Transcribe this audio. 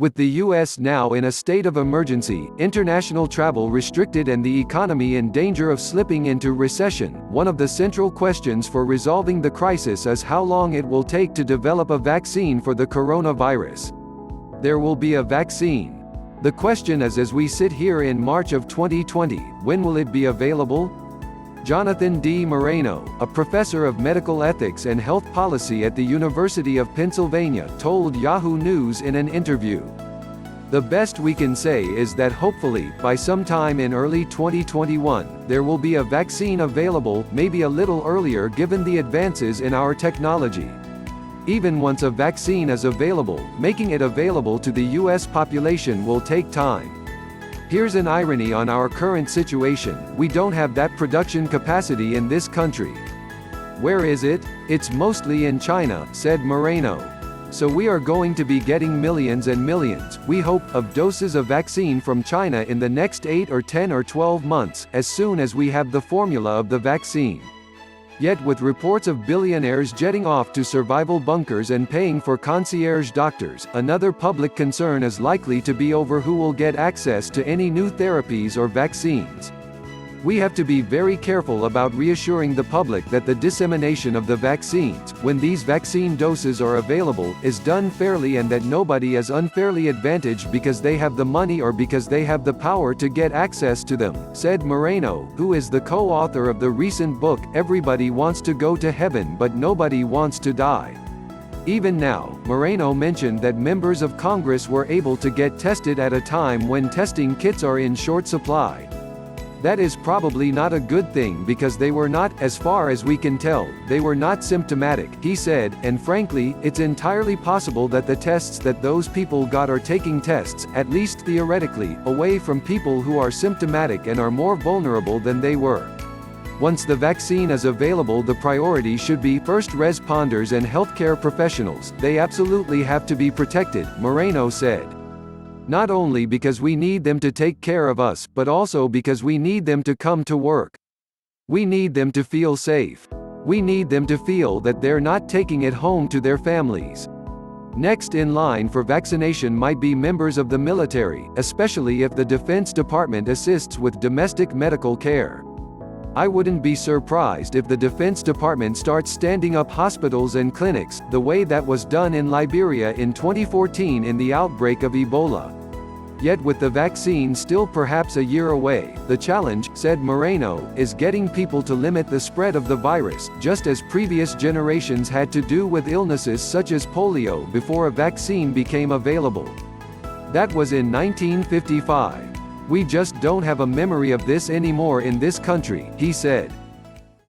With the U.S. now in a state of emergency, international travel restricted and the economy in danger of slipping into recession, one of the central questions for resolving the crisis is how long it will take to develop a vaccine for the coronavirus. There will be a vaccine. The question is, as we sit here in March of 2020, when will it be available? Jonathan D. Moreno, a professor of medical ethics and health policy at the University of Pennsylvania, told Yahoo News in an interview, "The best we can say is that hopefully, by sometime in early 2021, there will be a vaccine available, maybe a little earlier given the advances in our technology. Even once a vaccine is available, making it available to the U.S. population will take time. Here's an irony on our current situation: we don't have that production capacity in this country. Where is it? It's mostly in China," said Moreno. "So we are going to be getting millions and millions, we hope, of doses of vaccine from China in the next 8 or 10 or 12 months, as soon as we have the formula of the vaccine." Yet with reports of billionaires jetting off to survival bunkers and paying for concierge doctors, another public concern is likely to be over who will get access to any new therapies or vaccines. We have to be very careful about reassuring the public that the dissemination of the vaccines, when these vaccine doses are available, is done fairly and that nobody is unfairly advantaged because they have the money or because they have the power to get access to them, said Moreno, who is the co-author of the recent book, Everybody Wants to Go to Heaven But Nobody Wants to Die. Even now, Moreno mentioned that members of Congress were able to get tested at a time when testing kits are in short supply. That is probably not a good thing because they were not, as far as we can tell, they were not symptomatic, he said, and frankly, it's entirely possible that the tests that those people got are taking tests, at least theoretically, away from people who are symptomatic and are more vulnerable than they were. Once the vaccine is available, the priority should be first responders and healthcare professionals. They absolutely have to be protected, Moreno said. Not only because we need them to take care of us, but also because we need them to come to work. We need them to feel safe. We need them to feel that they're not taking it home to their families. Next in line for vaccination might be members of the military, especially if the Defense Department assists with domestic medical care. I wouldn't be surprised if the Defense Department starts standing up hospitals and clinics, the way that was done in Liberia in 2014 in the outbreak of Ebola. Yet with the vaccine still perhaps a year away, the challenge, said Moreno, is getting people to limit the spread of the virus, just as previous generations had to do with illnesses such as polio before a vaccine became available. That was in 1955. We just don't have a memory of this anymore in this country, he said.